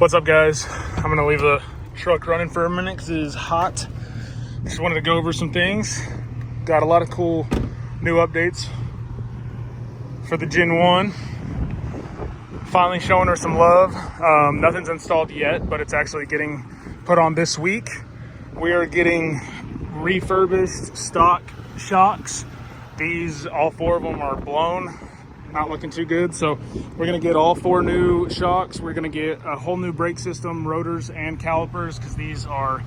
What's up, guys? I'm gonna leave the truck running for a minute because it is hot. Just wanted to go over some things. Got a lot of cool new updates for the Gen 1. Finally showing her some love. Nothing's installed yet, but it's actually getting put on this week. We are getting refurbished stock shocks. These, all four of them are blown. Not looking too good, so we're gonna get all four new shocks. We're gonna get a whole new brake system, rotors and calipers, because these are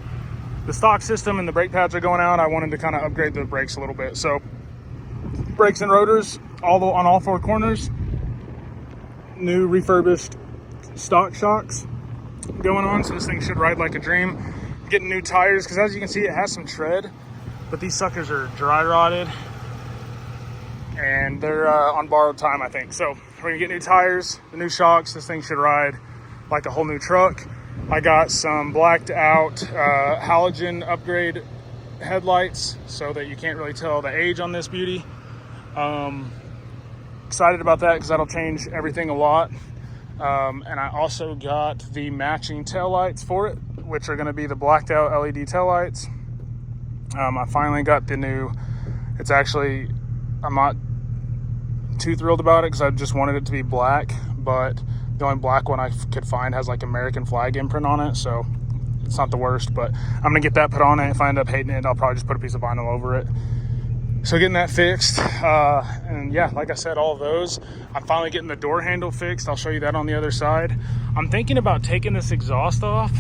the stock system and the brake pads are going out. I wanted to kind of upgrade the brakes a little bit. So brakes and rotors on all four corners. New refurbished stock shocks going on, so this thing should ride like a dream. Getting new tires, because as you can see, it has some tread, but these suckers are dry rotted and they're on borrowed time, I think. So we're gonna get new tires, the new shocks. This thing should ride like a whole new truck. I got some blacked out halogen upgrade headlights so that you can't really tell the age on this beauty. Excited about that because that'll change everything a lot. And I also got the matching taillights for it, which are gonna be the blacked out LED taillights. I finally got the new, it's actually, I'm not too thrilled about it because I just wanted it to be black, but the only black one I could find has like American flag imprint on it, so it's not the worst. But I'm gonna get that put on it. If I end up hating it, I'll probably just put a piece of vinyl over it. So getting that fixed, and yeah, like I said, all of those. I'm finally getting the door handle fixed. I'll show you that on the other side. I'm thinking about taking this exhaust off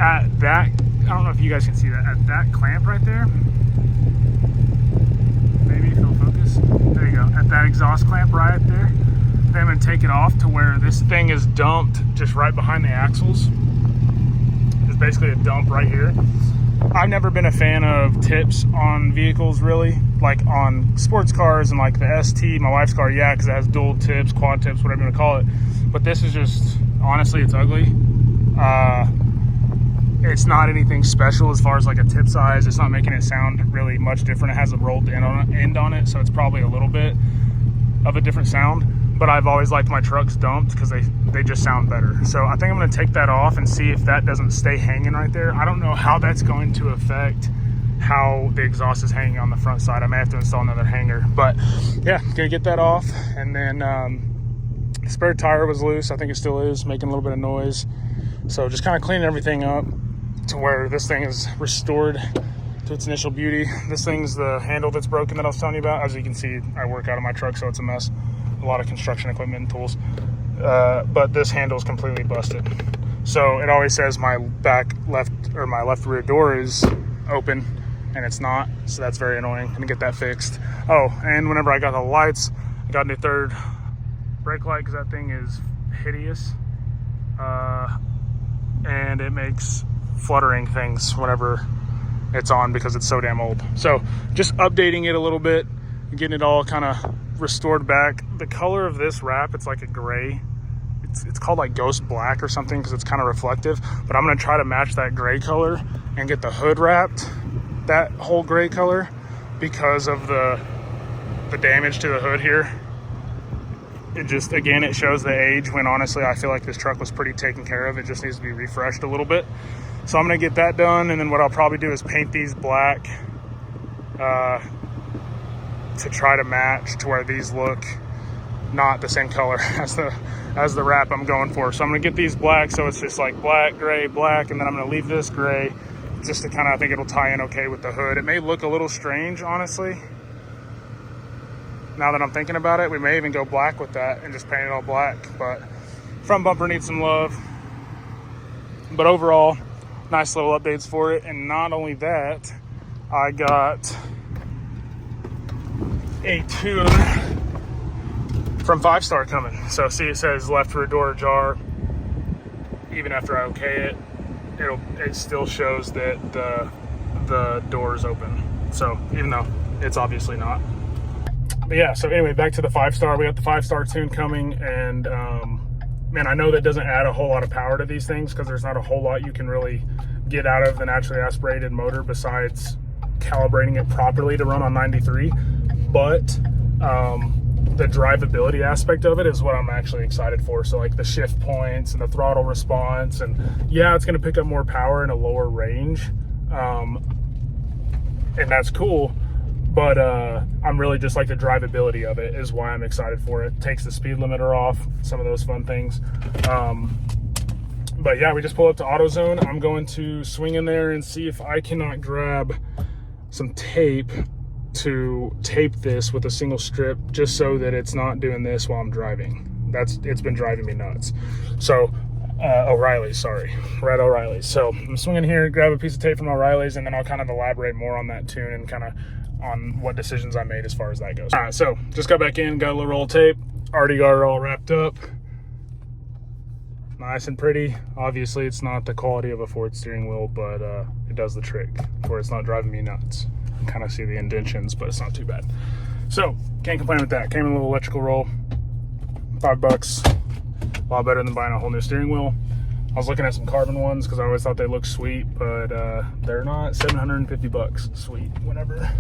at that, I don't know if you guys can see that, at that clamp right there. Maybe if it'll focus. There you go, at that exhaust clamp right there. Then I'm gonna take it off to where this thing is dumped just right behind the axles. It's basically a dump right here. I've never been a fan of tips on vehicles, really, like on sports cars and like the ST, my wife's car, yeah, because it has dual tips, quad tips, whatever you want to call it. But this is just, honestly, it's ugly. It's not anything special as far as like a tip size. It's not making it sound really much different. It has a rolled end on it, so it's probably a little bit of a different sound. But I've always liked my trucks dumped because they just sound better. So I think I'm gonna take that off and see if that doesn't stay hanging right there. I don't know how that's going to affect how the exhaust is hanging on the front side. I may have to install another hanger, but yeah, gonna get that off. And then the spare tire was loose. I think it still is, making a little bit of noise. So just kind of cleaning everything up to where this thing is restored to its initial beauty. This thing's the handle that's broken that I was telling you about. As you can see, I work out of my truck, so it's a mess. A lot of construction equipment and tools, but this handle is completely busted. So it always says my left rear door is open, and it's not. So that's very annoying. I'm gonna get that fixed. Oh, and whenever I got the lights, I got a new third brake light because that thing is hideous, and it makes fluttering things whenever it's on because it's so damn old. So just updating it a little bit, getting it all kind of restored back. The color of this wrap, it's like a gray. It's called like ghost black or something because it's kind of reflective, but I'm gonna try to match that gray color and get the hood wrapped that whole gray color because of the damage to the hood here. It just, again, it shows the age when honestly I feel like this truck was pretty taken care of. It just needs to be refreshed a little bit. So I'm gonna get that done, and then what I'll probably do is paint these black to try to match to where these look not the same color as the wrap I'm going for. So I'm gonna get these black, so it's just like black, gray, black, and then I'm gonna leave this gray just to kind of, I think it'll tie in okay with the hood. It may look a little strange, honestly. Now that I'm thinking about it, we may even go black with that and just paint it all black, but front bumper needs some love. But overall, nice little updates for it. And not only that, I got a tune from 5 Star coming. So see, it says left rear door ajar. Even after I okay it, it still shows that the door is open. So even though it's obviously not. But yeah, so anyway, back to the 5 Star. We got the 5 Star tune coming, and man, I know that doesn't add a whole lot of power to these things because there's not a whole lot you can really get out of the naturally aspirated motor besides calibrating it properly to run on 93. But the drivability aspect of it is what I'm actually excited for. So like the shift points and the throttle response, and yeah, it's going to pick up more power in a lower range, and that's cool. But I'm really just like the drivability of it is why I'm excited for it. Takes the speed limiter off, some of those fun things. But yeah, we just pulled up to AutoZone. I'm going to swing in there and see if I cannot grab some tape to tape this with a single strip, just so that it's not doing this while I'm driving. It's been driving me nuts. So O'Reilly's, sorry, Red O'Reilly's. So I'm swinging here, grab a piece of tape from O'Reilly's, and then I'll kind of elaborate more on that tune and kind of on what decisions I made as far as that goes. All right, so just got back in, got a little roll of tape, already got it all wrapped up. Nice and pretty. Obviously it's not the quality of a Ford steering wheel, but it does the trick where it's not driving me nuts. You can kind of see the indentions, but it's not too bad. So can't complain with that. Came in a little electrical roll, $5, a lot better than buying a whole new steering wheel. I was looking at some carbon ones because I always thought they looked sweet, but they're not. $750 sweet, whatever.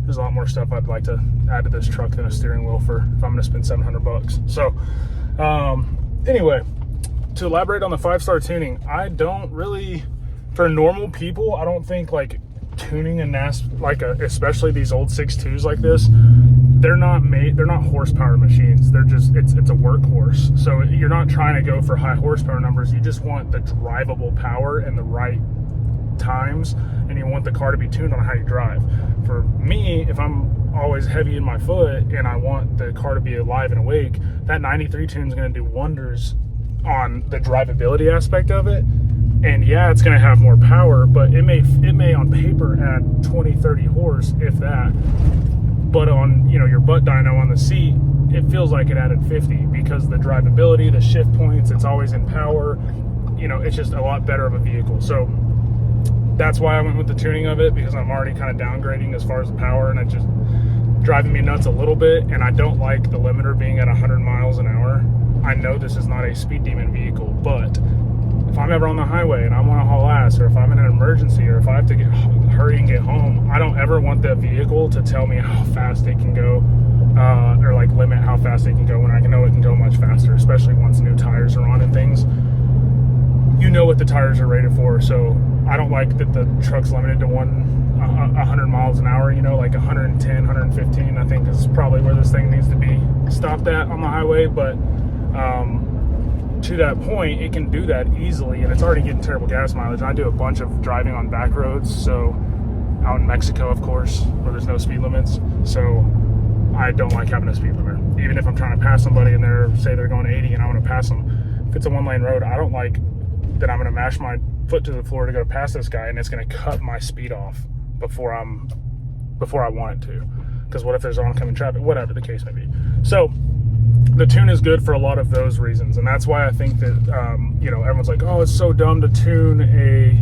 There's a lot more stuff I'd like to add to this truck than a steering wheel for if I'm gonna spend $700. So anyway, to elaborate on the 5-star tuning, I don't really, for normal people, I don't think like tuning a especially these old 6.2s like this, they're not horsepower machines. They're just, it's a workhorse. So you're not trying to go for high horsepower numbers. You just want the drivable power and the right times, and you want the car to be tuned on how you drive. For me, if I'm always heavy in my foot and I want the car to be alive and awake, that 93 tune is going to do wonders on the drivability aspect of it. And yeah, it's going to have more power, but it may on paper add 20-30 horse, if that. But on, you know, your butt dyno on the seat, it feels like it added 50 because the drivability, the shift points, it's always in power. You know, it's just a lot better of a vehicle. So that's why I went with the tuning of it, because I'm already kind of downgrading as far as the power, and it just driving me nuts a little bit. And I don't like the limiter being at 100 miles an hour. I know this is not a speed demon vehicle, but if I'm ever on the highway and I want to haul ass, or if I'm in an emergency, or if I have to hurry and get home, I don't ever want that vehicle to tell me how fast it can go, or like limit how fast it can go, when I know it can go much faster, especially once new tires are on and things. You know what the tires are rated for, so I don't like that the truck's limited to 100 miles an hour, you know, like 110, 115, I think is probably where this thing needs to be stopped at on the highway. But to that point, it can do that easily, and it's already getting terrible gas mileage. I do a bunch of driving on back roads, so out in Mexico, of course, where there's no speed limits. So I don't like having a speed limiter. Even if I'm trying to pass somebody and say they're going 80 and I want to pass them, if it's a one-lane road, I don't like that I'm going to mash my foot to the floor to go past this guy, and it's going to cut my speed off before I want it to. Because what if there's oncoming traffic? Whatever the case may be. So the tune is good for a lot of those reasons, and that's why I think that you know, everyone's like, oh, it's so dumb to tune a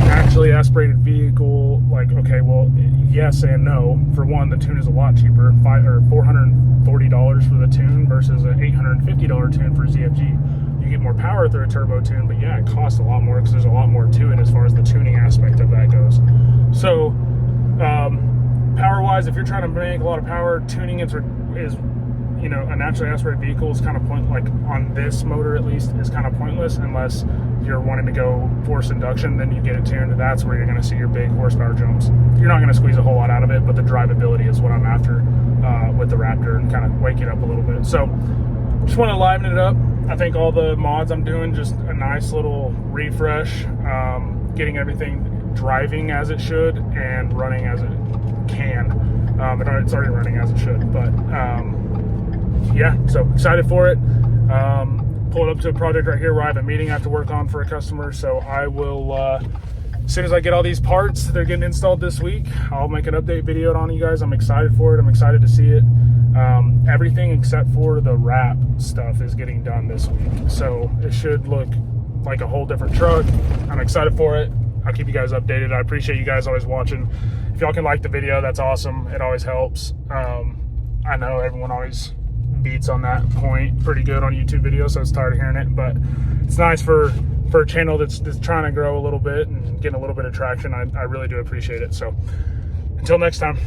naturally aspirated vehicle. Like, okay, well, yes and no. For one, the tune is a lot cheaper, $440 for the tune versus an $850 tune for ZFG. You get more power through a turbo tune, but yeah, it costs a lot more because there's a lot more to it as far as the tuning aspect of that goes. So power wise, if you're trying to make a lot of power, tuning is you know, a naturally aspirated vehicle is kind of like on this motor at least, is kind of pointless unless you're wanting to go forced induction. Then you get it tuned. That's where you're going to see your big horsepower jumps. You're not going to squeeze a whole lot out of it, but the drivability is what I'm after with the Raptor, and kind of wake it up a little bit. So just want to liven it up. I think all the mods I'm doing, just a nice little refresh, getting everything driving as it should and running as it can. It's already running as it should, but yeah, so excited for it. Pulling up to a project right here where I have a meeting I have to work on for a customer, so I will, as soon as I get all these parts, they're getting installed this week, I'll make an update video on you guys. I'm excited for it. I'm excited to see it. Everything except for the wrap stuff is getting done this week, so it should look like a whole different truck. I'm excited for it. I'll keep you guys updated. I appreciate you guys always watching. If y'all can like the video, that's awesome. It always helps. I know everyone always beats on that point pretty good on YouTube videos, so it's tired of hearing it, but it's nice for a channel that's trying to grow a little bit and getting a little bit of traction. I really do appreciate it. So until next time.